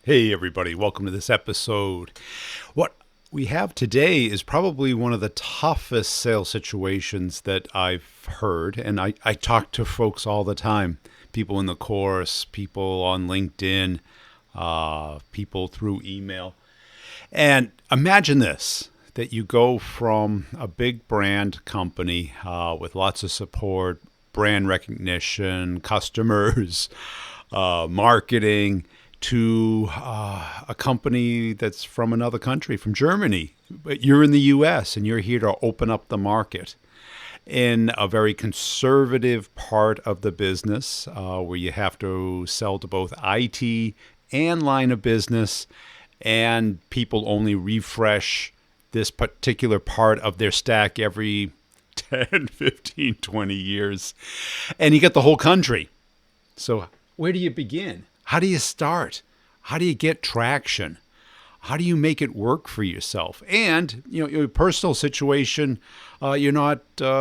Hey, everybody, welcome to this episode. What we have today is probably one of the toughest sales situations that I've heard, and I talk to folks all the time, people in the course, people on LinkedIn, people through email. And imagine this, that you go from a big brand company with lots of support, brand recognition, customers, marketing, to a company that's from another country, from Germany. But you're in the US and you're here to open up the market in a very conservative part of the business where you have to sell to both IT and line of business, and people only refresh this particular part of their stack every 10, 15, 20 years. And you get the whole country. So where do you begin? How do you start? How do you get traction? How do you make it work for yourself? And, your personal situation, you're not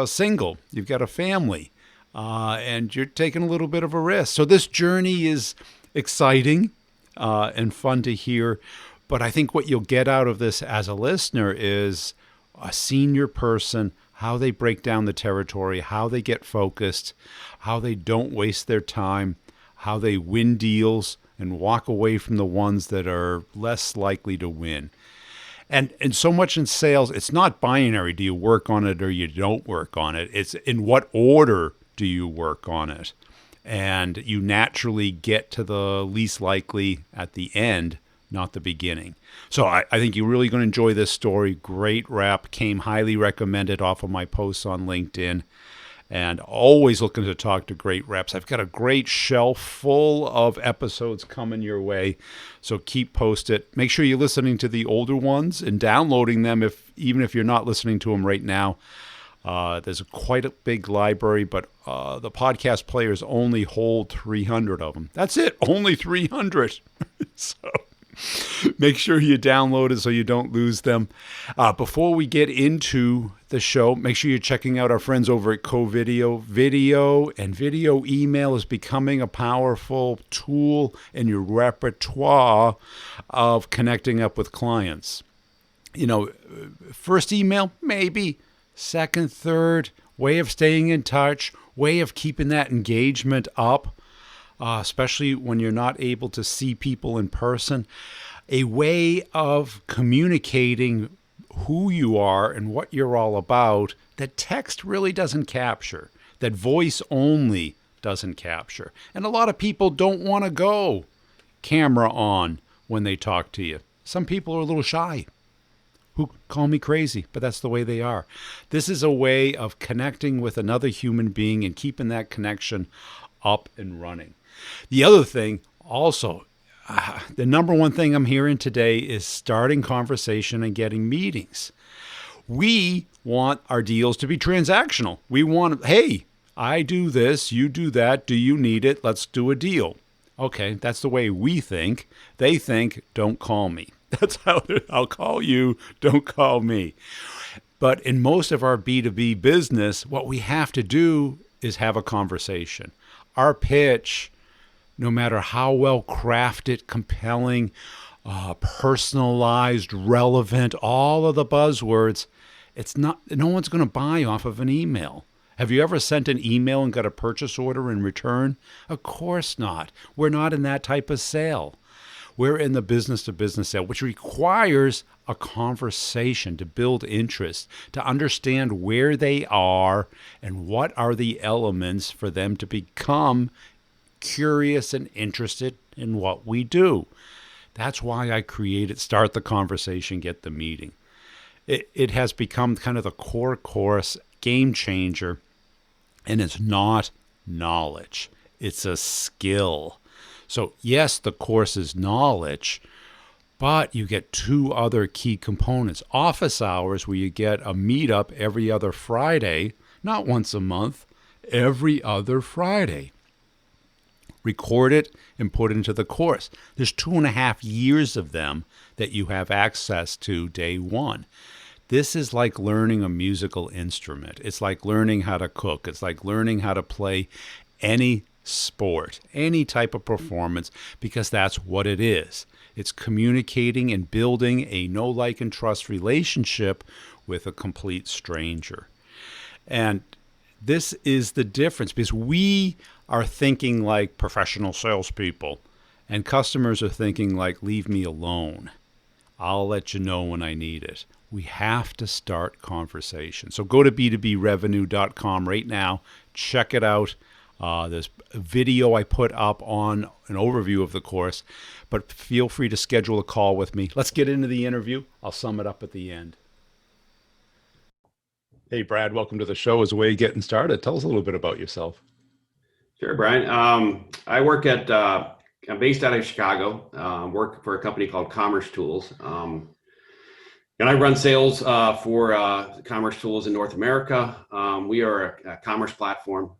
single. You've got a family, and you're taking a little bit of a risk. So this journey is exciting and fun to hear. But I think what you'll get out of this as a listener is a senior person, how they break down the territory, how they get focused, how they don't waste their time, how they win deals and walk away from the ones that are less likely to win. And so much in sales, it's not binary. Do you work on it or you don't work on it? It's in what order do you work on it? And you naturally get to the least likely at the end, not the beginning. So I think you're really going to enjoy this story. Great rep, came highly recommended off of my posts on LinkedIn. And always looking to talk to great reps. I've got a great shelf full of episodes coming your way, so keep posted. Make sure you're listening to the older ones and downloading them, even if you're not listening to them right now. There's quite a big library, but the podcast players only hold 300 of them. That's it, only 300. So make sure you download it so you don't lose them. Before we get into the show, make sure you're checking out our friends over at Co-Video. Video and video email is becoming a powerful tool in your repertoire of connecting up with clients. First email, maybe. Second, third, way of staying in touch, way of keeping that engagement up. Especially when you're not able to see people in person, a way of communicating who you are and what you're all about that text really doesn't capture, that voice only doesn't capture. And a lot of people don't want to go camera on when they talk to you. Some people are a little shy, who call me crazy, but that's the way they are. This is a way of connecting with another human being and keeping that connection up and running. The other thing also, the number one thing I'm hearing today is starting conversation and getting meetings. We want our deals to be transactional. We want, hey, I do this, you do that, do you need it? Let's do a deal. Okay, that's the way we think. They think, don't call me. That's how I'll call you, don't call me. But in most of our B2B business, what we have to do is have a conversation. Our pitch, no matter how well crafted, compelling, personalized, relevant, all of the buzzwords, no one's going to buy off of an email. Have you ever sent an email and got a purchase order in return? Of course not. We're not in that type of sale. We're in the business-to-business sale, which requires a conversation to build interest, to understand where they are and what are the elements for them to become curious and interested in what we do. That's why I created Start the Conversation, Get the Meeting. It has become kind of the core course, game changer, and it's not knowledge. It's a skill. So yes, the course is knowledge, but you get two other key components. Office hours, where you get a meetup every other Friday, not once a month, every other Friday. Record it and put it into the course. There's 2.5 years of them that you have access to day one. This is like learning a musical instrument. It's like learning how to cook. It's like learning how to play any sport, any type of performance, because that's what it is. It's communicating and building a know, like, and trust relationship with a complete stranger. And this is the difference, because we are thinking like professional salespeople, and customers are thinking like, leave me alone. I'll let you know when I need it. We have to start conversation. So go to b2brevenue.com right now. Check it out. There's a video I put up on an overview of the course, but feel free to schedule a call with me. Let's get into the interview. I'll sum it up at the end. Hey, Brad, welcome to the show. As a way of getting started, tell us a little bit about yourself. Sure, Brian. I'm based out of Chicago, work for a company called Commerce Tools. And I run sales for Commerce Tools in North America. We are a commerce platform.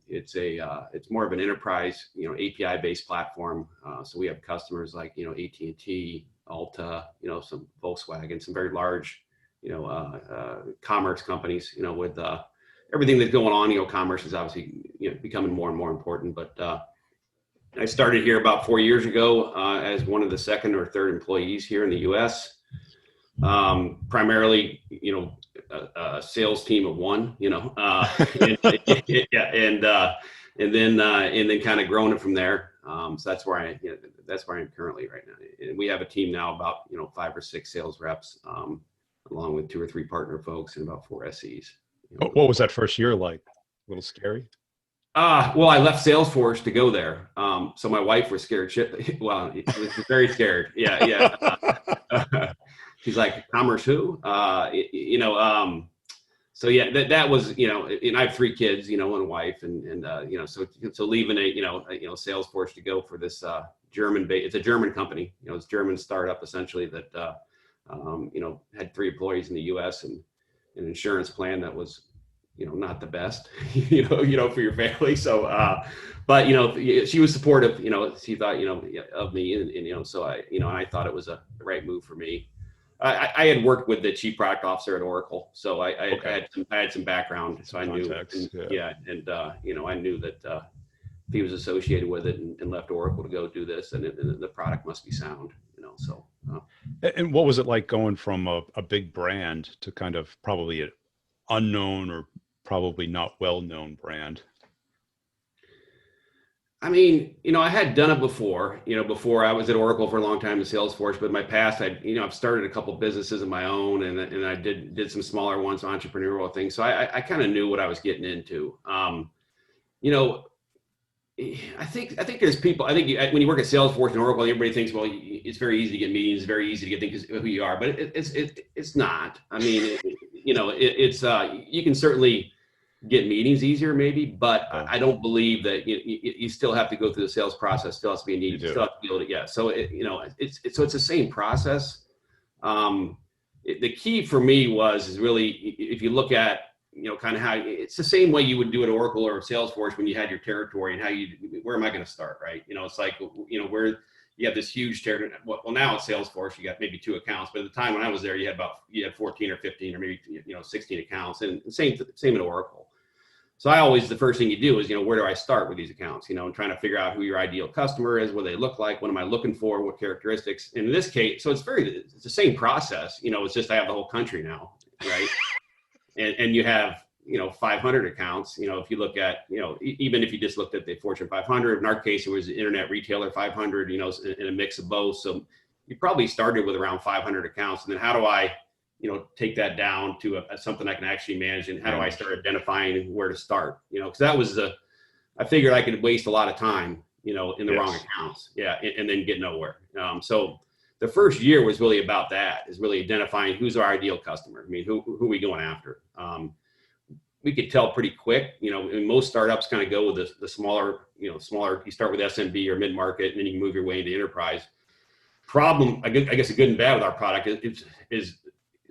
It's more of an enterprise, API-based platform. So we have customers like, AT&T, Ulta, some Volkswagen, some very large, commerce companies, with everything that's going on. Commerce is obviously, becoming more and more important. But I started here about 4 years ago as one of the second or third employees here in the U.S. Primarily, a sales team of one, and then kind of growing it from there. So that's where I am currently right now. And we have a team now about 5 or 6 sales reps, along with 2 or 3 partner folks and about 4 SEs. What was that first year like? A little scary? Well, I left Salesforce to go there. So my wife was scared shit. Well, was very scared. Yeah. She's like, commerce who? So yeah, that was, and I have 3 kids, and a wife, and so leaving a Salesforce to go for this it's a German company, it's a German startup essentially that had 3 employees in the U.S. and an insurance plan that was not the best, for your family. So, but, she was supportive, she thought, of me and so I thought it was the right move for me. I had worked with the chief product officer at Oracle, so I had some background, so I knew, I knew that if he was associated with it and left Oracle to go do this, and the product must be sound, so. And what was it like going from a big brand to kind of probably an unknown or probably not well-known brand? I mean, I had done it before, before I was at Oracle for a long time in Salesforce, but in my past, I've started a couple of businesses of my own, and I did some smaller ones, entrepreneurial things. So I kind of knew what I was getting into. I think there's people, when you work at Salesforce and Oracle, everybody thinks, well, it's very easy to get meetings, it's very easy to get things who you are, but it's not. I mean, you can certainly get meetings easier maybe, but I don't believe that you still have to go through the sales process, still has to be a need, you still have to be able to, so it's the same process. The key for me is really, if you look at, kind of how it's the same way you would do at Oracle or Salesforce when you had your territory and where am I going to start, right? It's like, where you have this huge territory. Well, now at Salesforce, you got maybe 2 accounts, but at the time when I was there, you had 14 or 15 or maybe, 16 accounts, and same at Oracle. So the first thing you do is, where do I start with these accounts, and trying to figure out who your ideal customer is, what they look like, what am I looking for, what characteristics. And in this case, so it's the same process, it's just I have the whole country now, right? and you have, 500 accounts, if you look at, even if you just looked at the Fortune 500, in our case, it was Internet Retailer 500, in a mix of both. So you probably started with around 500 accounts. And then how do I, take that down to something I can actually manage, and how do I start identifying where to start, because that was I figured I could waste a lot of time, in the wrong accounts. Yeah. And then get nowhere. So the first year was really about that, is really identifying who's our ideal customer. I mean, who are we going after? We could tell pretty quick, and most startups kind of go with the smaller, you start with SMB or mid-market, and then you can move your way into enterprise. Problem, I guess, a good and bad with our product is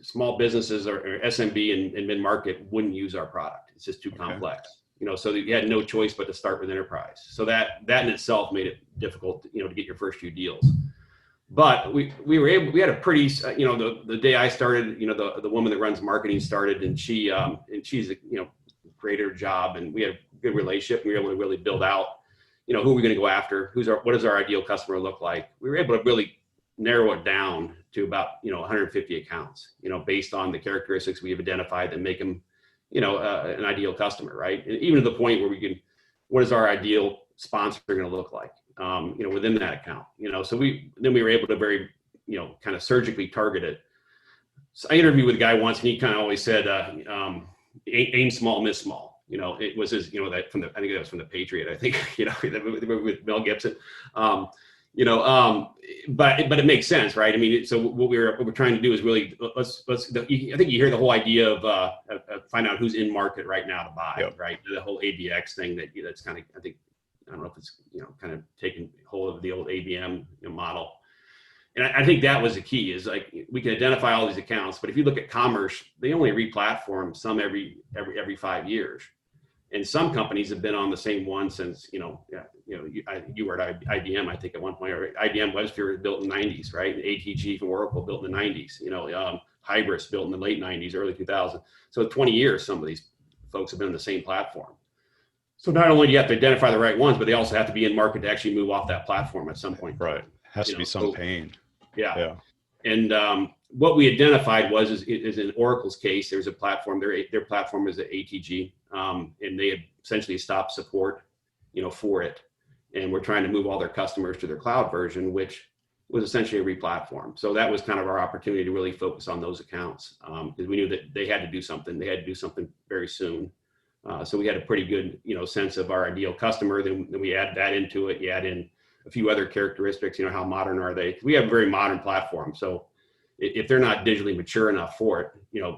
small businesses or SMB and mid-market wouldn't use our product. It's just too complex, so you had no choice but to start with enterprise. So that in itself made it difficult, to get your first few deals. But we had a pretty, the day I started, the woman that runs marketing started, and she's a, great at her job, and we had a good relationship. We were able to really build out who are we going to go after? What does our ideal customer look like? We were able to really narrow it down to about 150 accounts, based on the characteristics we have identified that make them, an ideal customer, right? And even to the point where we can, what is our ideal sponsor going to look like, within that account, so we were able to very, kind of surgically target it. So I interviewed with a guy once, and he kind of always said, aim small, miss small. It was his, that I think that was from The Patriot, I think, with Mel Gibson. But it makes sense, right? I mean, so what we're trying to do is really, I think you hear the whole idea of find out who's in market right now to buy, yep. Right? The whole ABX thing that's kind of, I don't know if it's, kind of taking hold of the old ABM model. And I think that was the key, is like, we can identify all these accounts, but if you look at commerce, they only re-platform some every 5 years. And some companies have been on the same one since, you were at IBM, I think at one point, or IBM WebSphere was built in the 90s, right? And ATG from Oracle built in the 90s, Hybris built in the late 90s, early 2000s. So 20 years, some of these folks have been on the same platform. So not only do you have to identify the right ones, but they also have to be in market to actually move off that platform at some point. Right. Has to be some pain. Yeah. And what we identified is in Oracle's case, there's a platform, their platform is at ATG, and they had essentially stopped support, for it. And we're trying to move all their customers to their cloud version, which was essentially a re-platform. So that was kind of our opportunity to really focus on those accounts, because we knew that they had to do something. They had to do something very soon. So we had a pretty good, sense of our ideal customer. Then we add that into it. You add in a few other characteristics, how modern are they? We have a very modern platform. So if they're not digitally mature enough for it,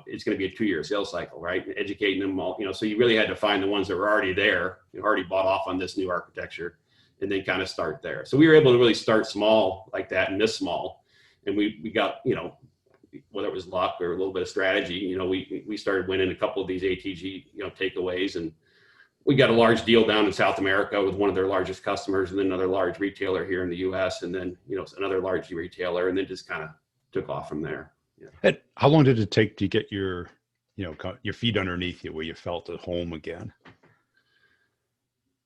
it's going to be a 2-year sales cycle, right? And educating them all, so you really had to find the ones that were already there, already bought off on this new architecture, and then kind of start there. So we were able to really start small like that and miss small. And we got, whether it was luck or a little bit of strategy, we started winning a couple of these ATG, takeaways, and we got a large deal down in South America with one of their largest customers, and then another large retailer here in the US, and then, another large retailer, and then just kind of took off from there. Yeah. And how long did it take to get your feet underneath you where you felt at home again?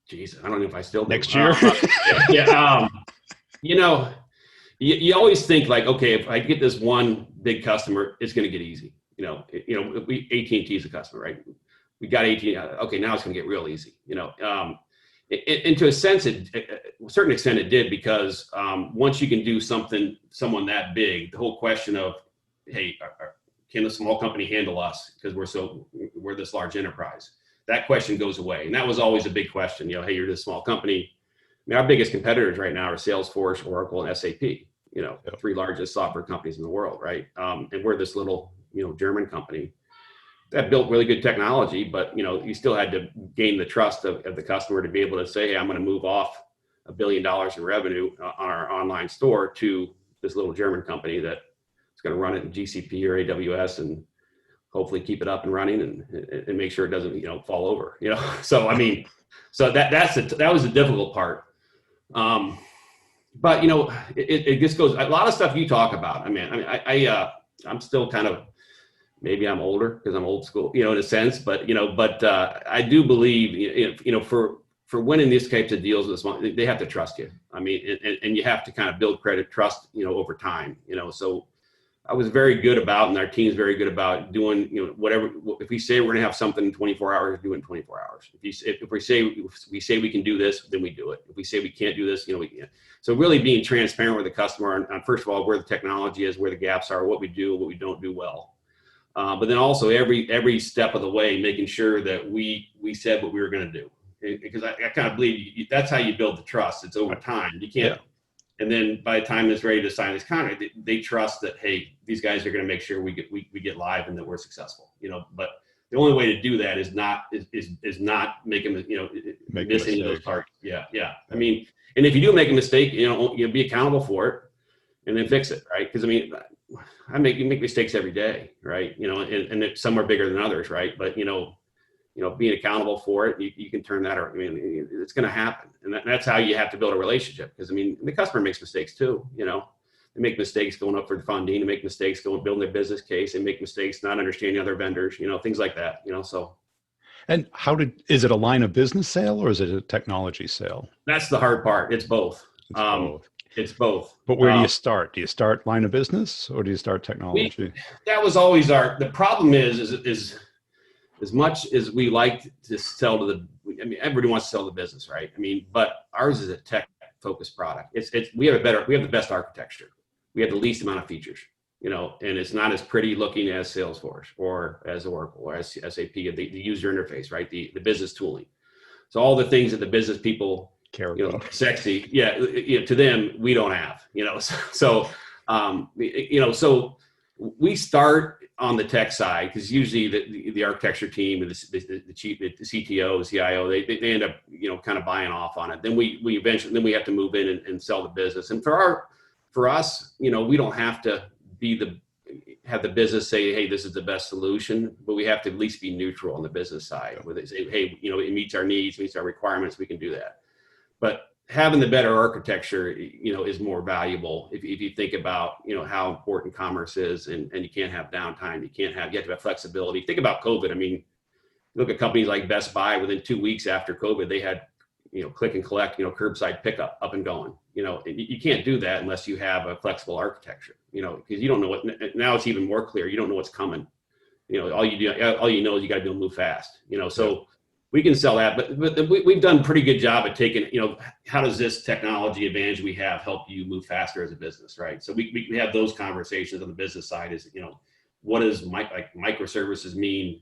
Geez, I don't know if I still do. Next year? You always think like, okay, if I get this one big customer, it's going to get easy. AT&T is a customer, right? We got AT&T. Okay, now it's going to get real easy. And to a sense, a certain extent, it did, because once you can do someone that big, the whole question of, hey, can a small company handle us because we're this large enterprise? That question goes away, and that was always a big question. Hey, you're this small company. I mean, our biggest competitors right now are Salesforce, Oracle, and SAP. Yep. 3 largest software companies in the world, right? And we're this little, German company that built really good technology, but you still had to gain the trust of the customer to be able to say, hey, I'm going to move off $1 billion in revenue on our online store to this little German company that is going to run it in GCP or AWS and hopefully keep it up and running and make sure it doesn't fall over. So I mean, so that was the difficult part. But it just goes, a lot of stuff you talk about. I mean, I'm still kind of, maybe I'm older because I'm old school, in a sense, but I do believe, for winning these types of deals with small, they have to trust you. I mean, and you have to kind of build trust, over time, so I was very good about, and our team's very good about doing, whatever. If we say we're going to have something in 24 hours, do it in 24 hours. If we say we can do this, then we do it. If we say we can't do this, we can't. So really being transparent with the customer on first of all, where the technology is, where the gaps are, what we do, what we don't do well. But then also every step of the way, making sure that we said what we were going to do, because I kind of believe that's how you build the trust. It's over time. You can't. Yeah. And then by the time it's ready to sign this contract, they trust that, hey, these guys are going to make sure we get live and that we're successul. But the only way to do that is not making missing those targets. Yeah. I mean, and if you do make a mistake, you'll be accountable for it, and then fix it, right? Because I mean, you make mistakes every day, right? And some are bigger than others, right? But being accountable for it, you can turn that around. I mean, it's going to happen, and that's how you have to build a relationship. Because I mean, the customer makes mistakes too. They make mistakes going up for funding, they make mistakes building their business case, they make mistakes not understanding other vendors, things like that. So. And is it a line of business sale or is it a technology sale? That's the hard part. It's both. It's both. It's both. But where do you start? Do you start line of business or do you start We technology? that was always the problem is as much as we like to sell to I mean, everybody wants to sell the business, right? I mean, but ours is a tech focused product. We have the best architecture. We have the least amount of features, and it's not as pretty looking as Salesforce or as Oracle or as SAP, the user interface, right? The business tooling. So all the things that the business people Care about. sexy, yeah, to them we don't have, so so we start on the tech side because usually the architecture team and the chief, the CTO, the CIO, they end up kind of buying off on it. Then we eventually then we have to move in and sell the business. And for us, we don't have to have the business say, hey, this is the best solution, but we have to at least be neutral on the business side where they say, hey, it meets our needs, meets our requirements, we can do that. But having the better architecture, is more valuable if you think about, how important commerce is, and you can't have downtime. You have to have flexibility. Think about COVID. I mean, look at companies like Best Buy. Within 2 weeks after COVID, they had, click and collect, curbside pickup up and going. You can't do that unless you have a flexible architecture, because you don't know what, now it's even more clear. You don't know what's coming. All you know is you got to be able to move fast, so we can sell that, but we've done a pretty good job at taking, how does this technology advantage we have help you move faster as a business, right? So we have those conversations on the business side is, what does microservices mean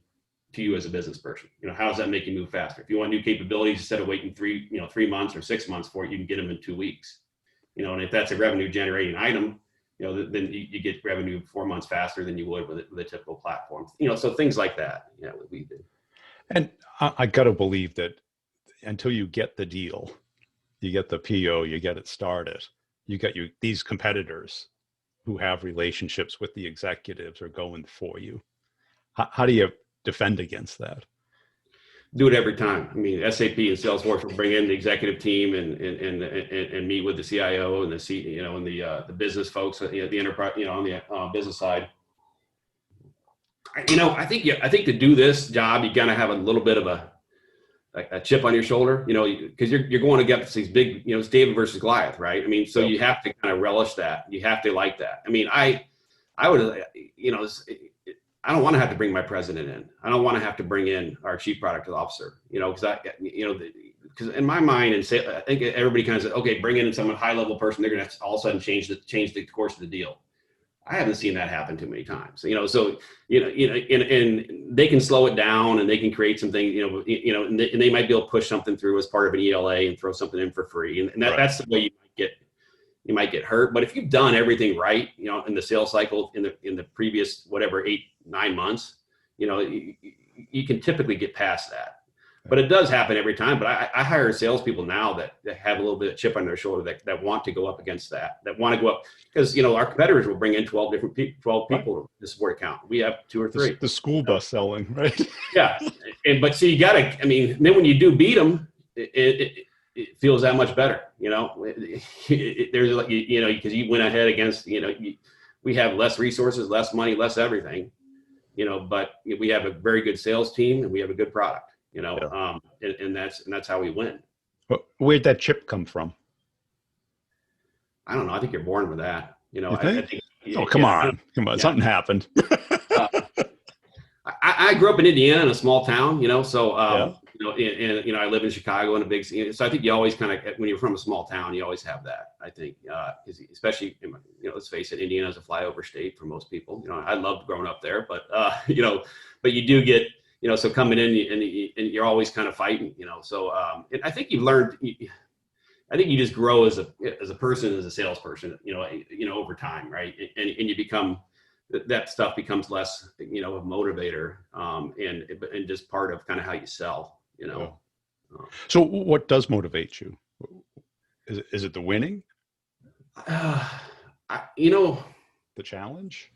to you as a business person? How does that make you move faster? If you want new capabilities, instead of waiting 3 months or 6 months for it, you can get them in 2 weeks, and if that's a revenue generating item, then you get revenue 4 months faster than you would with a typical platform, so things like that, we do. And I got to believe that until you get the deal, you get the PO, you get it started, you get these competitors who have relationships with the executives are going for you. How do you defend against that? Do it every time. I mean, SAP and Salesforce will bring in the executive team and meet with the CIO and the and the business folks, the enterprise, on the business side. I think to do this job, you gotta have a little bit of a chip on your shoulder, because you're going against these big, it's David versus Goliath, right? I mean, so you have to kind of relish that. You have to like that. I mean, I would, I don't want to have to bring my president in. I don't want to have to bring in our chief product officer, because in my mind, and say, I think everybody kind of says, okay, bring in someone high level person. They're going to all of a sudden change the course of the deal. I haven't seen that happen too many times, so, and they can slow it down and they can create something, and they might be able to push something through as part of an ELA and throw something in for free. And Right. That's the way you might get hurt. But if you've done everything right, in the sales cycle, in the previous, 8-9 months, you can typically get past that. But it does happen every time. But I hire salespeople now that have a little bit of chip on their shoulder that want to go up against that want to go up, because our competitors will bring in 12 people to support account. We have 2 or 3. The school bus selling, right? Yeah, but so you gotta. I mean, then when you do beat them, it feels that much better. There's like because you went ahead against we have less resources, less money, less everything. But we have a very good sales team and we have a good product. Yeah. And that's how we win. Where'd that chip come from? I don't know. I think you're born with that. You I think? think. Oh, come on. Yeah. Something happened. I grew up in Indiana in a small town, so Yeah. and I live in Chicago in a big city. So I think you always kind of, when you're from a small town, you always have that. I think, especially let's face it, Indiana is a flyover state for most people. I loved growing up there, but but you do get, so coming in and you're always kind of fighting, So and I think you've learned. I think you just grow as a person, as a salesperson, over time, right? And you become, that stuff becomes less, a motivator, and just part of kind of how you sell, Yeah. So what does motivate you? Is it the winning? The challenge?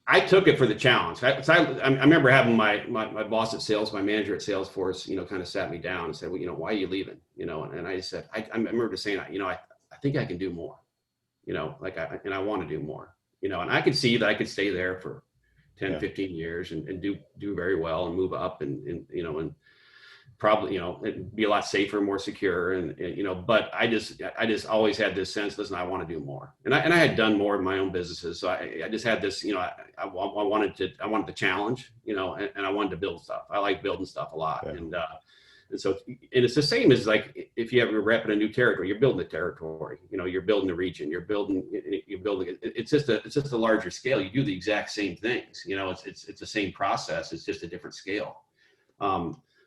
I took it for the challenge. I remember having my boss at sales, my manager at Salesforce, kind of sat me down and said, well, why are you leaving? And I said, I remember just saying, I think I can do more, and I want to do more, and I could see that I could stay there for, 10, Yeah. 15 years and do very well and move up and and probably, it'd be a lot safer, more secure. And but I just always had this sense, listen, I want to do more. And I had done more in my own businesses. So I just had this, I wanted to challenge, and I wanted to build stuff. I like building stuff a lot. Yeah. And so, and it's the same as like, if you have a rep in a new territory, you're building the territory, you're building the region, you're building, it's just a larger scale. You do the exact same things, it's the same process. It's just a different scale.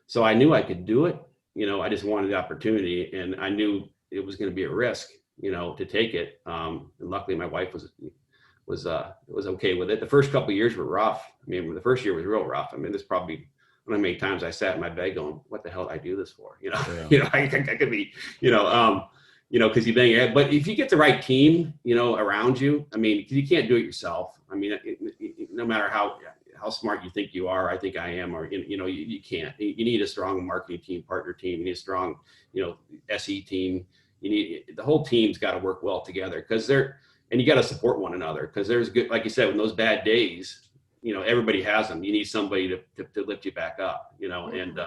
So I knew I could do it. I just wanted the opportunity, and I knew it was going to be a risk, to take it. And luckily my wife was okay with it. The first couple of years were rough. I mean, the first year was real rough. I mean, there's probably one of the many times I sat in my bed going, what the hell did I do this for? Yeah. I could be, because you bang your head. But if you get the right team, around you, I mean, you can't do it yourself. I mean, no matter how smart you think you are, I think I am, or, you can't. You need a strong marketing team, partner team. You need a strong, SE team. You need, the whole team's got to work well together, and you got to support one another, because there's good, like you said, when those bad days, everybody has them. You need somebody to lift you back up, and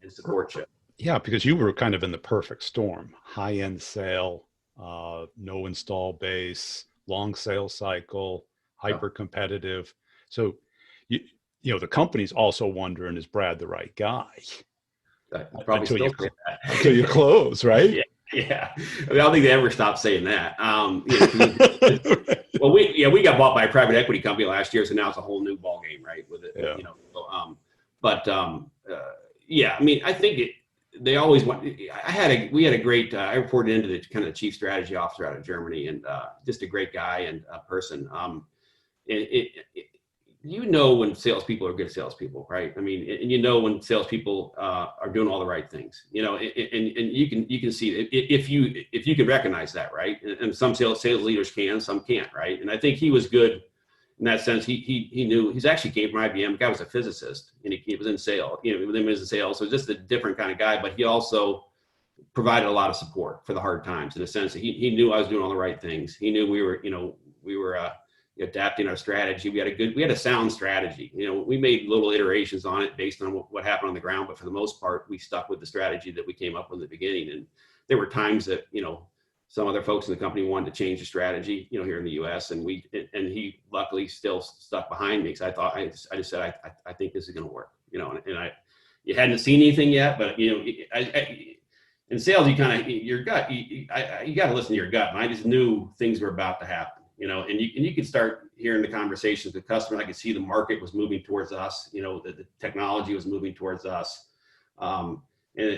support you. Yeah, because you were kind of in the perfect storm: high-end sale, no install base, long sales cycle, hyper competitive. So, the company's also wondering, is Brad the right guy? Probably until you close, right? Yeah. I mean, I don't think they ever stopped saying that. Well, we got bought by a private equity company last year, so now it's a whole new ball game, right? With it, Yeah. Yeah. I mean, I think they always want. We had a great. I reported into the kind of chief strategy officer out of Germany, and just a great guy and person. When salespeople are good salespeople, right? I mean, and when salespeople are doing all the right things, and you can see it if you can recognize that, right? And some sales leaders can, some can't, right? And I think he was good in that sense. He knew. He's actually came from IBM. The guy was a physicist, and he was in sales. With him as in sales, so just a different kind of guy. But he also provided a lot of support for the hard times, in a sense that he knew I was doing all the right things. He knew we were adapting our strategy. We had a sound strategy. We made little iterations on it based on what happened on the ground, but for the most part, we stuck with the strategy that we came up with in the beginning. And there were times that, some other folks in the company wanted to change the strategy, here in the US, and he luckily still stuck behind me, because I just said, I think this is going to work, you hadn't seen anything yet, but, in sales, your gut, you got to listen to your gut. And I just knew things were about to happen. And you could start hearing the conversations with customers. I could see the market was moving towards us, the technology was moving towards us. And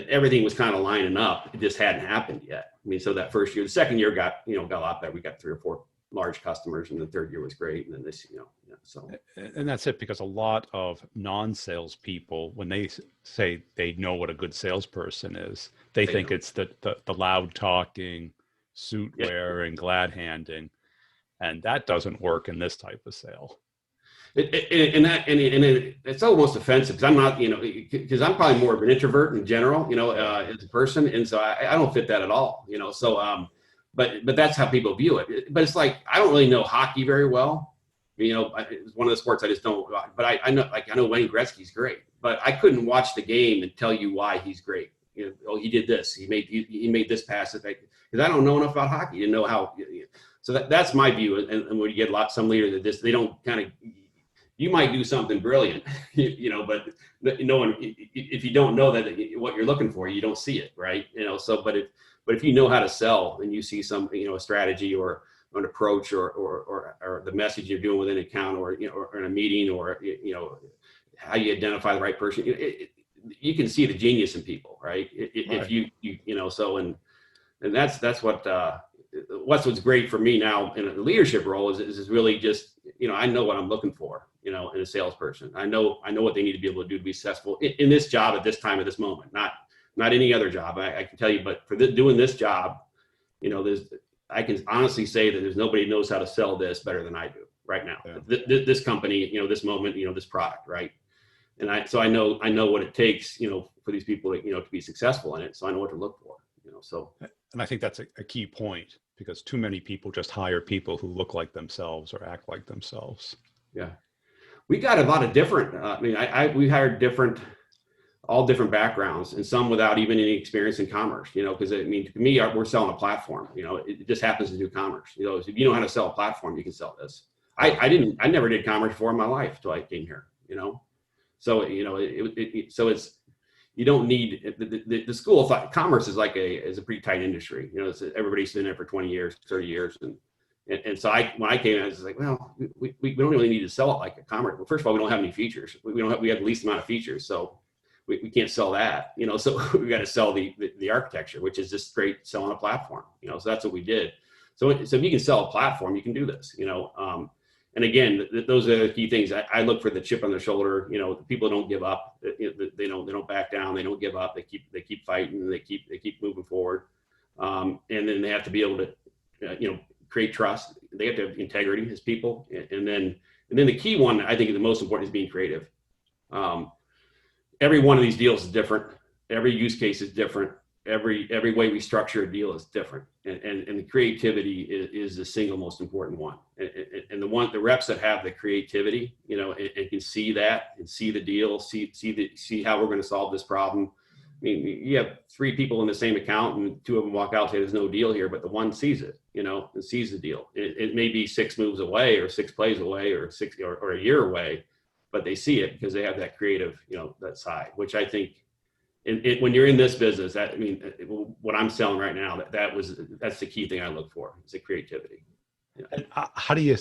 everything was kind of lining up. It just hadn't happened yet. I mean, so that first year, the second year got a lot better. We got 3 or 4 large customers, and the third year was great. And then this, so. And that's it, because a lot of non-sales people, when they say they know what a good salesperson is, they think it's the loud talking, suit wearing, glad handing. And that doesn't work in this type of sale. It's almost offensive, because I'm not, because I'm probably more of an introvert in general, as a person, and so I don't fit that at all, So, but that's how people view it. But it's like, I don't really know hockey very well, it's one of the sports I just don't. But I know Wayne Gretzky's great, but I couldn't watch the game and tell you why he's great. He did this, he made this pass, because I don't know enough about hockey to know how. So that's my view. And when you get some leaders that they don't you might do something brilliant, but no one, if you don't know that what you're looking for, you don't see it, right? So, but if you know how to sell, and you see some, a strategy or an approach or the message you're doing within an account, or in a meeting, or, how you identify the right person, you can see the genius in people, right? If you so, and that's what's great for me now in a leadership role is really just, I know what I'm looking for, in a salesperson. I know what they need to be able to do to be successful in this job at this time, at this moment, not any other job. I can tell you, but for doing this job, I can honestly say that there's nobody who knows how to sell this better than I do right now. Yeah. This company, this moment, this product, right? And I know what it takes, for these people to be successful in it. So I know what to look for, so. And I think that's a key point, because too many people just hire people who look like themselves or act like themselves. Yeah. We got a lot of different. We hired all different backgrounds, and some without even any experience in commerce. Because to me, we're selling a platform. It just happens to do commerce. If you know how to sell a platform, you can sell this. I never did commerce before in my life till I came here. So it's you don't need the school of thought. Commerce is is a pretty tight industry. Everybody's been there for 20 years, 30 years, and so when I came in, I was like, well, we don't really need to sell it like a commerce. Well, first of all, we don't have any features. We have the least amount of features, so we can't sell that. So we got to sell the architecture, which is just straight selling a platform. So that's what we did. So if you can sell a platform, you can do this. And again, those are the key things. I look for the chip on their shoulder. People don't give up. They don't back down. They don't give up. They keep fighting. And they keep moving forward. And then they have to be able to, create trust. They have to have integrity as people. And then the key one, I think, the most important is being creative. Every one of these deals is different. Every use case is different. Every way we structure a deal is different, and the creativity is the single most important one. And the reps that have the creativity, and can see that and see the deal, see how we're going to solve this problem. You have 3 people in the same account, and 2 of them walk out and say there's no deal here, but the one sees it, and sees the deal. It may be 6 moves away, or 6 plays away, or a year away, but they see it because they have that creative, that side, which I think. When you're in this business, what I'm selling right now, that's the key thing I look for. It's the creativity. Yeah. And how do you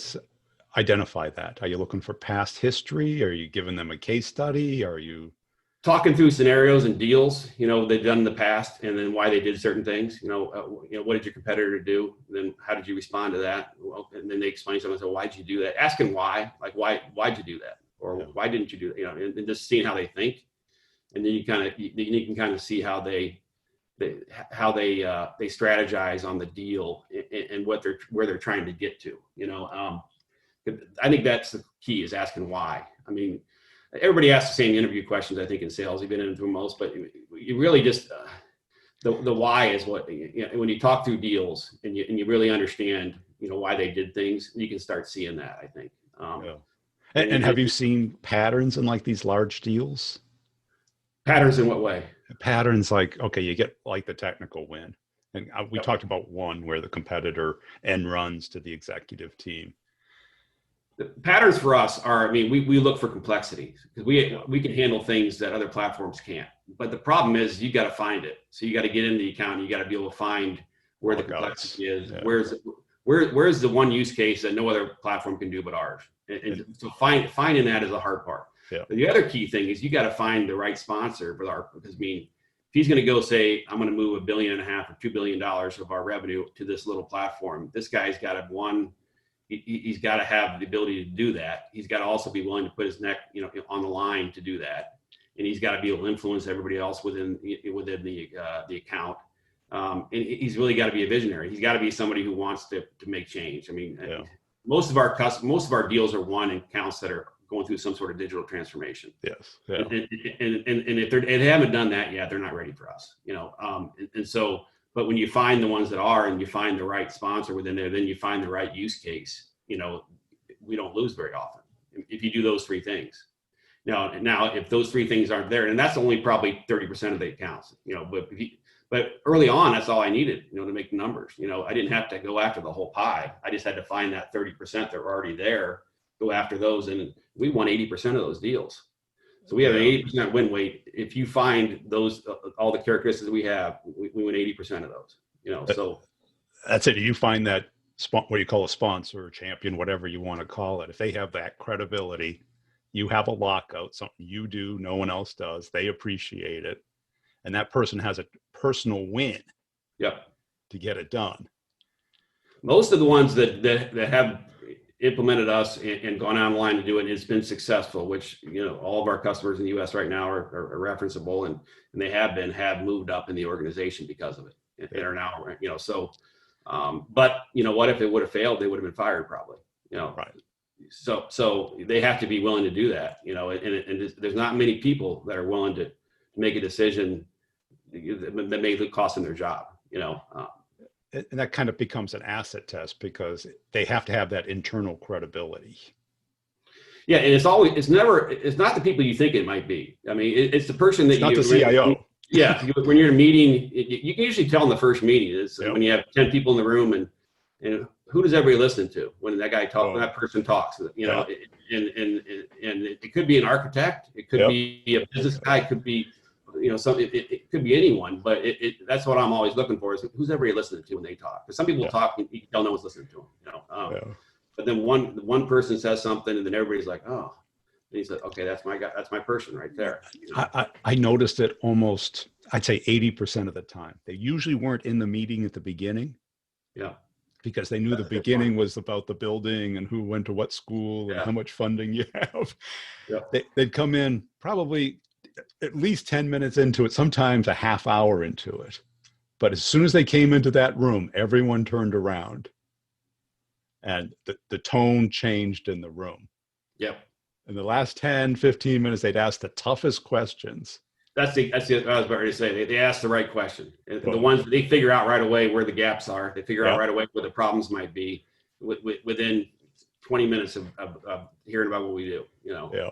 identify that? Are you looking for past history? Are you giving them a case study? Are you talking through scenarios and deals, they've done in the past, and then why they did certain things? What did your competitor do? And then how did you respond to that? Well, and then they explain something. So why'd you do that? Asking why, like why'd you do that, or why didn't you do that? And just seeing how they think. And then you can kind of see how they strategize on the deal and where they're trying to get to. I think that's the key, is asking why. Everybody asks the same interview questions, I think, in sales. You've been in through most, but you really just the why is what when you talk through deals and you really understand why they did things, you can start seeing that, I think. Yeah. And have you seen patterns in like these large deals? Patterns in what way? Patterns like, okay, you get like the technical win. And we talked about one where the competitor end runs to the executive team. The patterns for us are, we look for complexity, because we can handle things that other platforms can't. But the problem is you got to find it. So you got to get into the account. You got to be able to find where the complexity is. Yeah. Where's the one use case that no other platform can do but ours? And so finding that is the hard part. Yeah. But the other key thing is you got to find the right sponsor because if he's going to go say, I'm going to move $1.5 billion or $2 billion of our revenue to this little platform, this guy's got to he's got to have the ability to do that. He's got to also be willing to put his neck, on the line to do that. And he's got to be able to influence everybody else within the account. And he's really got to be a visionary. He's got to be somebody who wants to make change. Most of our deals are won in accounts that are going through some sort of digital transformation. Yes. Yeah. And if they haven't done that yet, they're not ready for us. But when you find the ones that are, and you find the right sponsor within there, then you find the right use case. We don't lose very often if you do those 3 things. Now, if those 3 things aren't there, and that's only probably 30% of the accounts. But early on, that's all I needed, to make the numbers. I didn't have to go after the whole pie. I just had to find that 30% that were already there, go after those, and we won 80% of those deals. So we have an 80% win rate. If you find those, all the characteristics we have, we win 80% of those. So that's it. You find that what you call a sponsor or champion, whatever you want to call it. If they have that credibility, you have a lockout, something you do, no one else does. They appreciate it, and that person has a personal win. Yep. To get it done. Most of the ones that have implemented us and gone online to do it, and it's been successful, which all of our customers in the US right now are referenceable, and they have moved up in the organization because of it, and are now but what if it would have failed? They would have been fired probably. Right. So they have to be willing to do that. And there's not many people that are willing to make a decision that may cost them their job. And that kind of becomes an asset test, because they have to have that internal credibility. Yeah, and it's not the people you think it might be. I mean, it's the person that It's not the CIO. yeah, when you're in a meeting, you can usually tell in the first meeting is Yep. when you have 10 people in the room, and who does everybody listen to when Oh, that person talks, you know, yeah. and it could be an architect, it could Yep. be a business guy, it could be, you know, it could be anyone, but that's what I'm always looking for is who's everybody listening to when they talk. Because some people Yeah. talk and you can tell no one's listening to them, you know. Yeah. But then one person says something, and then everybody's like, oh, and he said, okay, that's my guy, that's my person right there. You know? I noticed it almost, I'd say 80% of the time. They usually weren't in the meeting at the beginning. Yeah. Because they knew the beginning was about the building and who went to what school and Yeah. how much funding you have. Yeah. They'd come in probably at least 10 minutes into it, sometimes a half hour into it. But as soon as they came into that room, everyone turned around and the tone changed in the room. Yep. In the last 10, 15 minutes, they'd ask the toughest questions. That's what I was about to say. They ask the right question. And the ones that they figure out right away where the gaps are. They figure out right away where the problems might be within 20 minutes of hearing about what we do, you know. Yeah.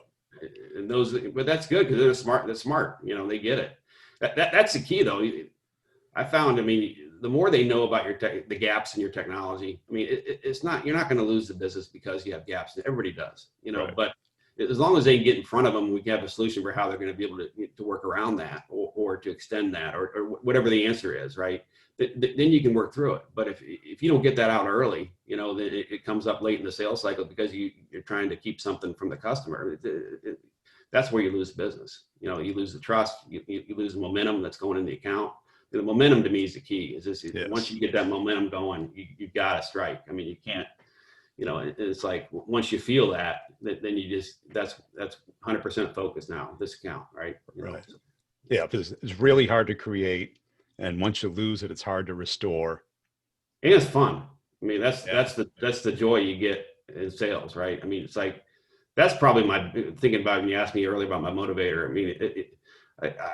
And but that's good because they're smart, you know, they get it. That's the key though. I found, I mean, the more they know about the gaps in your technology, I mean, you're not going to lose the business because you have gaps. Everybody does, you know, but as long as they get in front of them, we can have a solution for how they're going to be able to work around that or to extend that or whatever the answer is, right? Then you can work through it. But if you don't get that out early, you know, then it comes up late in the sales cycle because you're trying to keep something from the customer. That's where you lose business. You know, you lose the trust, you lose the momentum that's going in the account. The momentum to me is the key. Once you get that momentum going, you've got to strike. I mean, you can't. You know, it's like once you feel that, then you just that's 100% focus now. This account, right? Right. Yeah, because it's really hard to create, and once you lose it, it's hard to restore. And it's fun. I mean, that's the joy you get in sales, right? I mean, it's like that's probably my thinking about when you asked me earlier about my motivator. I mean,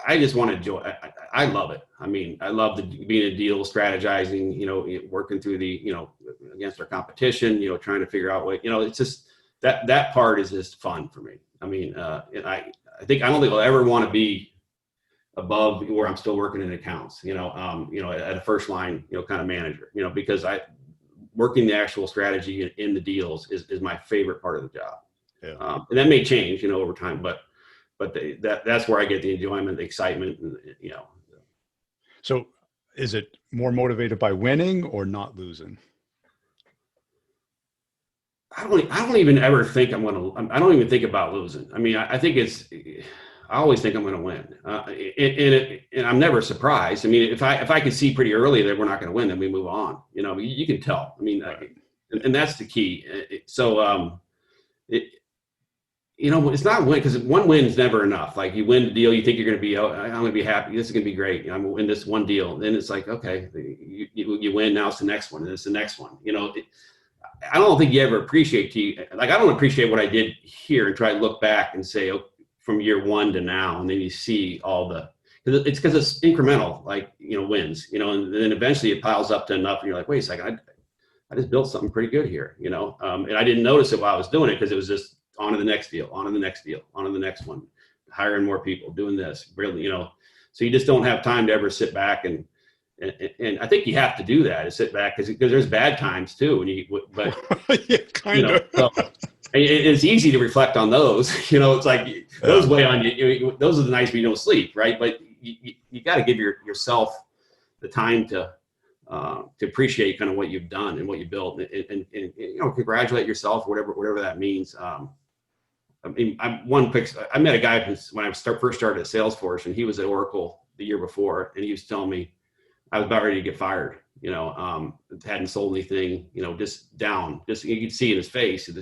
I just want to enjoy. I love it. I mean, I love being a deal, strategizing. You know, working through against our competition. You know, trying to figure out what. You know, it's just that part is just fun for me. I mean, and I don't think I'll ever want to be above where I'm still working in accounts. You know, at a first line, kind of manager. You know, because working the actual strategy in the deals is my favorite part of the job. Yeah. And that may change, over time, but that's where I get the enjoyment, the excitement, and. So is it more motivated by winning or not losing? I don't even ever think I don't even think about losing. I mean, I think I always think I'm going to win. And I'm never surprised. I mean, if I could see pretty early that we're not going to win, then we move on. You know, you can tell. I mean, right. And that's the key. It's not win because one win is never enough. Like you win the deal, you think you're going to be, I'm going to be happy. This is going to be great. I'm going to win this one deal. Then it's like, okay, you win. Now it's the next one. And it's the next one. I don't think you ever appreciate I don't appreciate what I did here and try to look back and say, oh, from year one to now, and then you see all because it's incremental, like, wins, and then eventually it piles up to enough and you're like, wait a second, I just built something pretty good here, and I didn't notice it while I was doing it because it was just on to the next deal, on to the next deal, on to the next one, hiring more people, doing this, really, so you just don't have time to ever sit back and I think you have to do that, is sit back because there's bad times too. Yeah, kind of. So it's easy to reflect on those. It's like those weigh on you. Those are the nights when you don't sleep, right? But you got to give yourself the time to appreciate kind of what you've done and what you built, and congratulate yourself, whatever that means. I mean, I met a guy when I first started at Salesforce, and he was at Oracle the year before, and he was telling me I was about ready to get fired. Hadn't sold anything. Just down. Just you could see in his face. And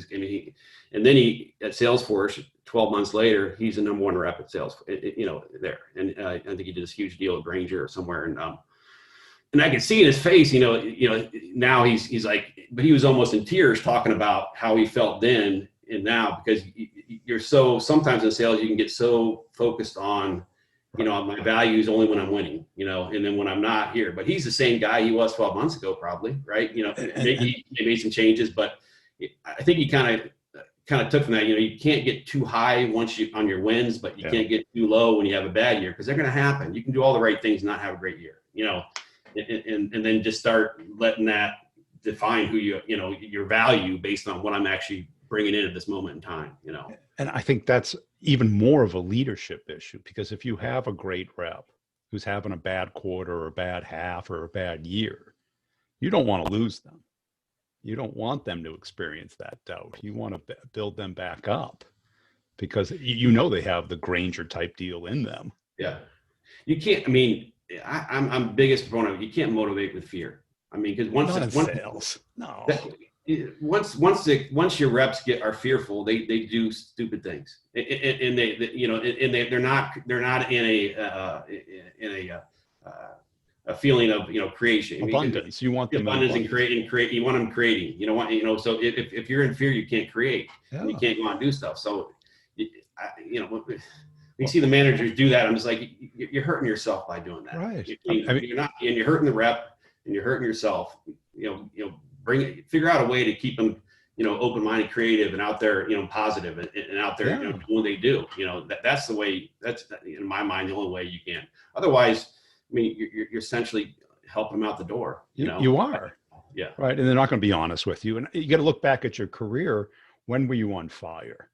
then he at Salesforce 12 months later, he's the number one rep at Salesforce. There, and I think he did this huge deal at Granger or somewhere, and I could see in his face. Now he's like, but he was almost in tears talking about how he felt then and now, because you're so sometimes in sales you can get so focused on. My value is only when I'm winning, and then when I'm not here. But he's the same guy he was 12 months ago, probably, right? Maybe he made some changes, but I think he kind of kind of took from that, you can't get too high once you on your wins, but you can't get too low when you have a bad year, because they're going to happen. You can do all the right things and not have a great year, and then just start letting that define who your value based on what I'm actually bringing in at this moment in time. And I think that's even more of a leadership issue, because if you have a great rep who's having a bad quarter or a bad half or a bad year, you don't want to lose them. You don't want them to experience that doubt. You want to build them back up, because they have the Granger type deal in them. Yeah. You can't, I mean, I'm biggest proponent of, you can't motivate with fear. I mean, because once sales, no. Once your reps are fearful, they do stupid things, and they're not in a feeling of creation, abundance. You want them abundance and create. You want them creating. So if you're in fear, you can't create. And you can't go on and do stuff. So you see the managers do that. I'm just like, you're hurting yourself by doing that. Right. You're not, and you're hurting the rep, and you're hurting yourself. Figure out a way to keep them, open-minded, creative, and out there, positive, and out there, doing what they do. That's the way. That's, in my mind, the only way you can. Otherwise, I mean, you're essentially helping them out the door. You are. Yeah. Right. And they're not going to be honest with you. And you got to look back at your career. When were you on fire?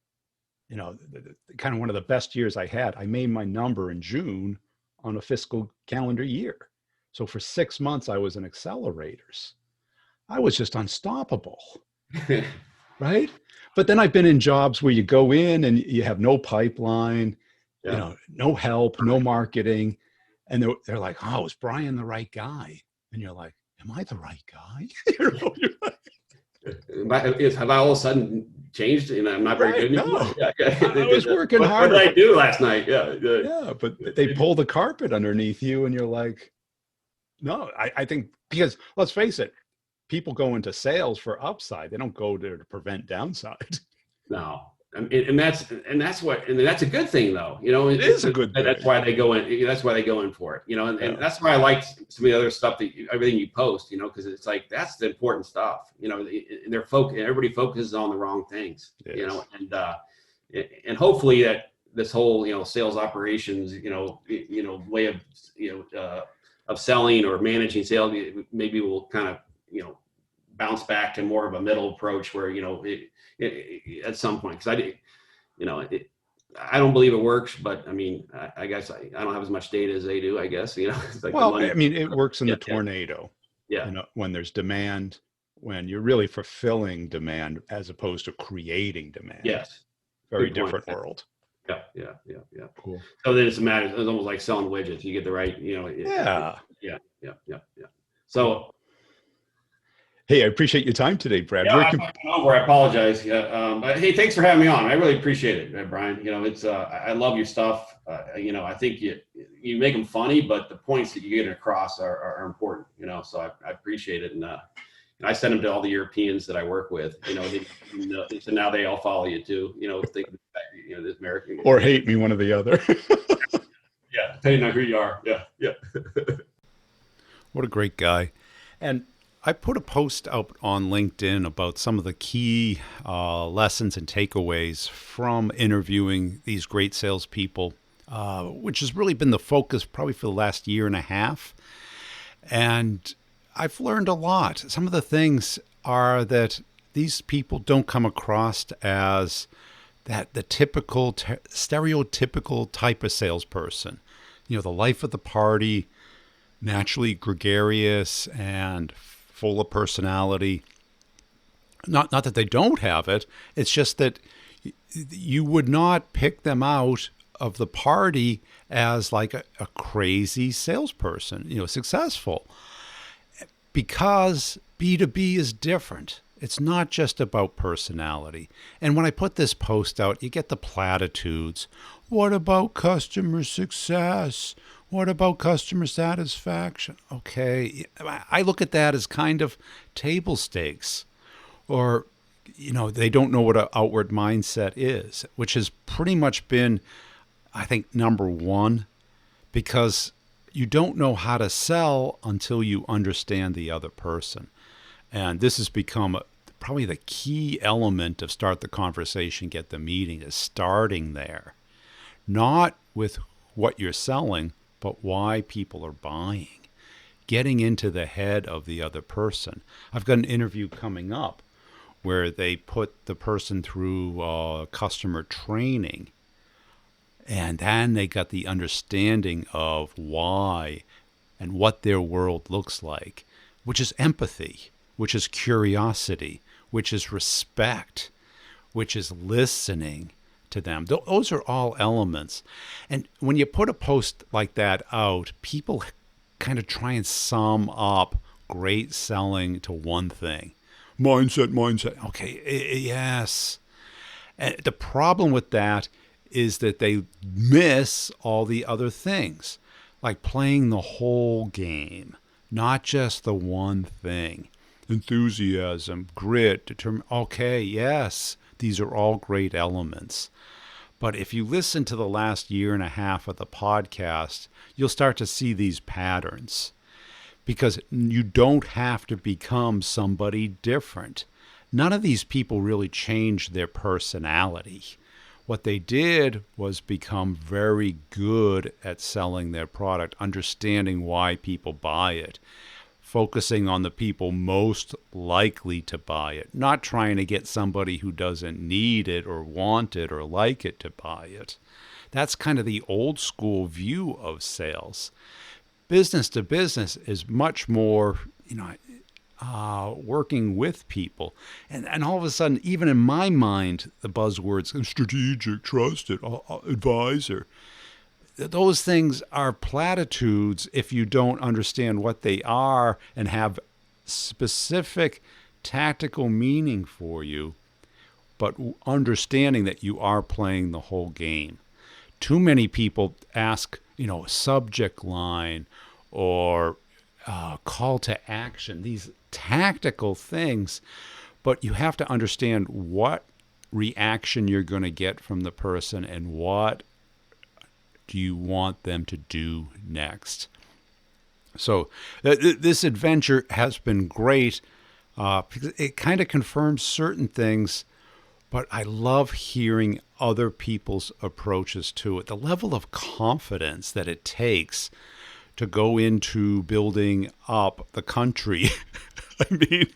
Kind of one of the best years I had. I made my number in June on a fiscal calendar year. So for 6 months, I was in accelerators. I was just unstoppable. Right. But then I've been in jobs where you go in and you have no pipeline, no help, no marketing. And they're like, oh, is Brian the right guy? And you're like, am I the right guy? Have I all of a sudden changed? I'm not very good anymore. No. I was working hard. What did I do last night? Yeah, but they pull the carpet underneath you and you're like, no, I think, because let's face it, people go into sales for upside. They don't go there to prevent downside. No. And that's a good thing, though. It is a good thing. That's why they go in. That's why they go in for it. And that's why I like some of the other stuff everything you post. Because it's like, that's the important stuff. Everybody focuses on the wrong things. Yes. And hopefully that this whole sales operations way of selling or managing sales maybe will kind of bounce back to more of a middle approach where at some point, because I don't believe it works, but I mean, I guess I don't have as much data as they do, I guess. It's like, well, I mean, it works in the tornado. Yeah. When there's demand, when you're really fulfilling demand as opposed to creating demand. Yes. Very different world. Yeah. Cool. So then it's almost like selling widgets. You get the right, Yeah. So, hey, I appreciate your time today, Brad. Yeah, I apologize. But hey, thanks for having me on. I really appreciate it, Brian. It's I love your stuff. I think you make them funny, but the points that you get across are important. So I appreciate it, and I send them to all the Europeans that I work with. So now they all follow you too. This American or hate me, one or the other. Yeah, depending on who you are. Yeah. What a great guy. And I put a post out on LinkedIn about some of the key lessons and takeaways from interviewing these great salespeople, which has really been the focus probably for the last year and a half. And I've learned a lot. Some of the things are that these people don't come across as the typical stereotypical type of salesperson. The life of the party, naturally gregarious and full of personality. Not that they don't have it. It's just that you would not pick them out of the party as like a crazy salesperson, successful. Because B2B is different. It's not just about personality. And when I put this post out, you get the platitudes. What about customer success? What about customer satisfaction? Okay, I look at that as kind of table stakes. Or, they don't know what an outward mindset is, which has pretty much been, I think, number one, because you don't know how to sell until you understand the other person. And this has become probably the key element of start the conversation, get the meeting is starting there. Not with what you're selling, but why people are buying. Getting into the head of the other person. I've got an interview coming up where they put the person through customer training, and then they got the understanding of why and what their world looks like, which is empathy, which is curiosity, which is respect, which is listening to them. Those are all elements. And when you put a post like that out, people kind of try and sum up great selling to one thing. Mindset. Okay, yes. And the problem with that is that they miss all the other things, like playing the whole game, not just the one thing. Enthusiasm, grit, determination. Okay, yes, these are all great elements. But if you listen to the last year and a half of the podcast, you'll start to see these patterns, because you don't have to become somebody different. None of these people really changed their personality. What they did was become very good at selling their product, understanding why people buy it, focusing on the people most likely to buy it, not trying to get somebody who doesn't need it or want it or like it to buy it. That's kind of the old school view of sales. Business to business is much more, working with people. And all of a sudden, even in my mind, the buzzwords, strategic, trusted, advisor, those things are platitudes if you don't understand what they are and have specific tactical meaning for you, but understanding that you are playing the whole game. Too many people ask, subject line or call to action, these tactical things, but you have to understand what reaction you're going to get from the person and what do you want them to do next. So this adventure has been great because it kind of confirms certain things, but I love hearing other people's approaches to it. The level of confidence that it takes to go into building up the country. I mean,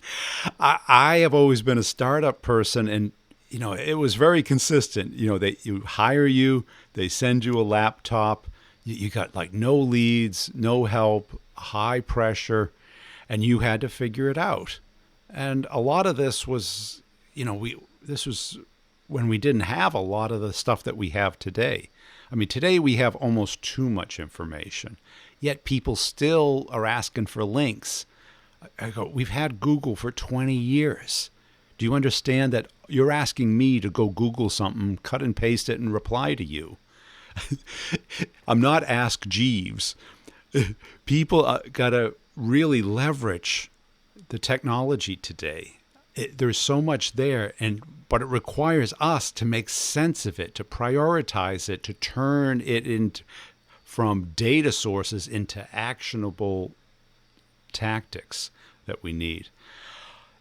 I have always been a startup person, and it was very consistent. They hire you, they send you a laptop, you got like no leads, no help, high pressure, and you had to figure it out. And a lot of this was, this was when we didn't have a lot of the stuff that we have today. I mean, today we have almost too much information, yet people still are asking for links. I go, we've had Google for 20 years. Do you understand that you're asking me to go Google something, cut and paste it, and reply to you? I'm not Ask Jeeves. People got to really leverage the technology today. There's so much there, but it requires us to make sense of it, to prioritize it, to turn it from data sources into actionable tactics that we need.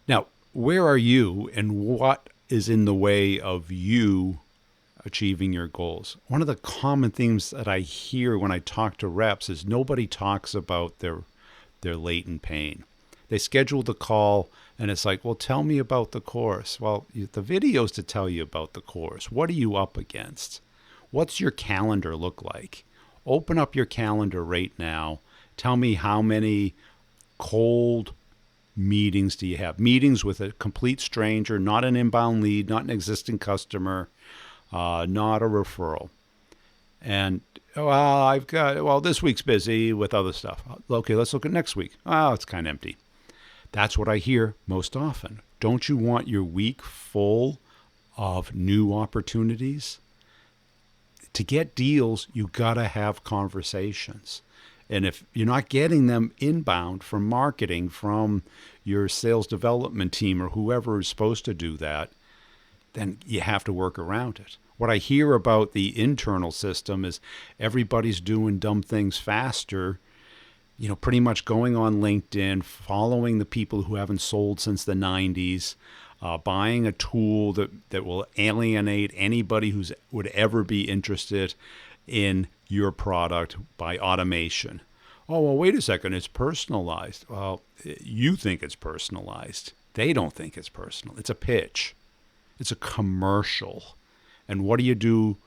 Now, where are you, and what is in the way of you achieving your goals? One of the common themes that I hear when I talk to reps is nobody talks about their latent pain. They schedule the call, and it's like, well, tell me about the course. Well, the video's to tell you about the course. What are you up against? What's your calendar look like? Open up your calendar right now. Tell me how many cold meetings do you have? Meetings with a complete stranger, not an inbound lead, not an existing customer, not a referral. And, this week's busy with other stuff. Okay, let's look at next week. It's kind of empty. That's what I hear most often. Don't you want your week full of new opportunities? To get deals, you got to have conversations. And if you're not getting them inbound from marketing, from your sales development team or whoever is supposed to do that, then you have to work around it. What I hear about the internal system is everybody's doing dumb things faster, pretty much going on LinkedIn, following the people who haven't sold since the 90s, buying a tool that will alienate anybody who's would ever be interested in your product by automation. Oh, well, wait a second, it's personalized. Well, you think it's personalized. They don't think it's personal. It's a pitch. It's a commercial. And what do you do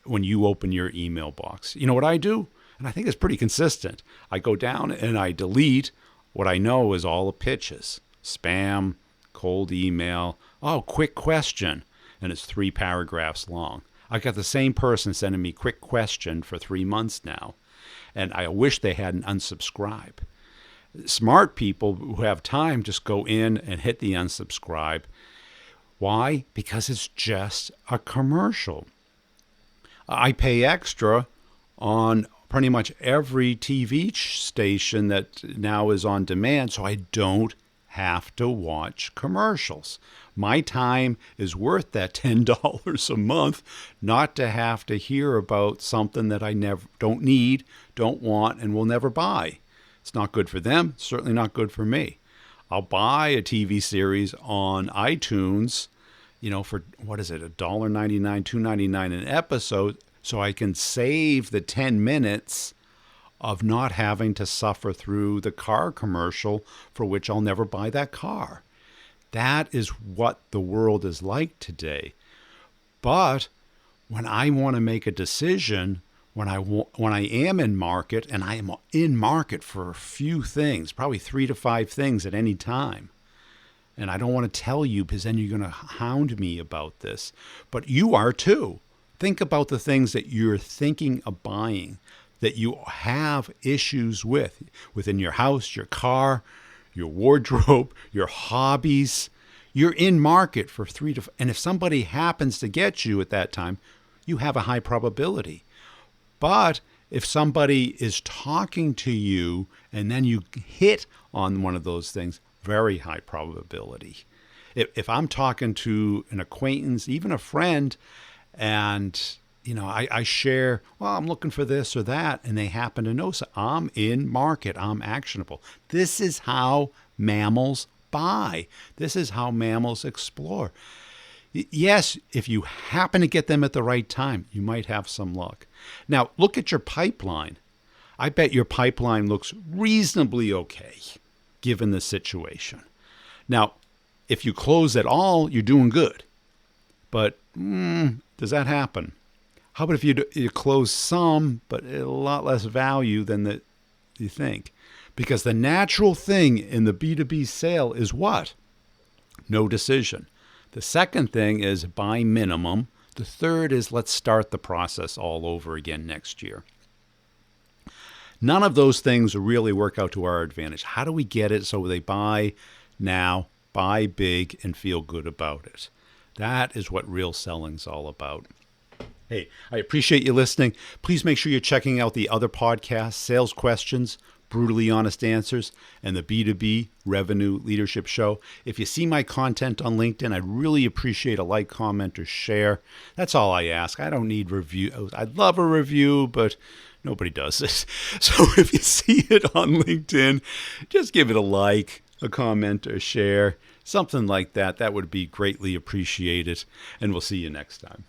when you open your email box? You know what I do? And I think it's pretty consistent. I go down and I delete what I know is all the pitches. Spam, cold email, oh, quick question. And it's 3 paragraphs long. I got the same person sending me quick question for 3 months now. And I wish they hadn't unsubscribe. Smart people who have time just go in and hit the unsubscribe. Why? Because it's just a commercial. I pay extra on pretty much every TV station that now is on demand, so I don't have to watch commercials. My time is worth that $10 a month not to have to hear about something that I don't need, don't want, and will never buy. It's not good for them, certainly not good for me. I'll buy a TV series on iTunes, for what is it, $1.99, $2.99 an episode, so I can save the 10 minutes of not having to suffer through the car commercial for which I'll never buy that car. That is what the world is like today. But when I want to make a decision, when I am in market, and I am in market for a few things, probably 3 to 5 things at any time, and I don't want to tell you because then you're going to hound me about this, but you are too. Think about the things that you're thinking of buying, that you have issues with within your house, your car, your wardrobe, your hobbies. You're in market for 3 to, and if somebody happens to get you at that time, you have a high probability. But if somebody is talking to you and then you hit on one of those things, very high probability. If I'm talking to an acquaintance, even a friend, and I share, well, I'm looking for this or that, and they happen to know, so I'm in market, I'm actionable. This is how mammals buy. This is how mammals explore. Yes, if you happen to get them at the right time, you might have some luck. Now, look at your pipeline. I bet your pipeline looks reasonably okay, given the situation. Now, if you close at all, you're doing good. But does that happen? How about if you close some, but a lot less value than you think? Because the natural thing in the B2B sale is what? No decision. The second thing is buy minimum. The third is let's start the process all over again next year. None of those things really work out to our advantage. How do we get it so they buy now, buy big, and feel good about it? That is what real selling's all about. Hey, I appreciate you listening. Please make sure you're checking out the other podcasts, Sales Questions, Brutally Honest Answers, and the B2B Revenue Leadership Show. If you see my content on LinkedIn, I'd really appreciate a like, comment, or share. That's all I ask. I don't need review. I'd love a review, but nobody does this. So if you see it on LinkedIn, just give it a like, a comment, or share, something like that. That would be greatly appreciated. And we'll see you next time.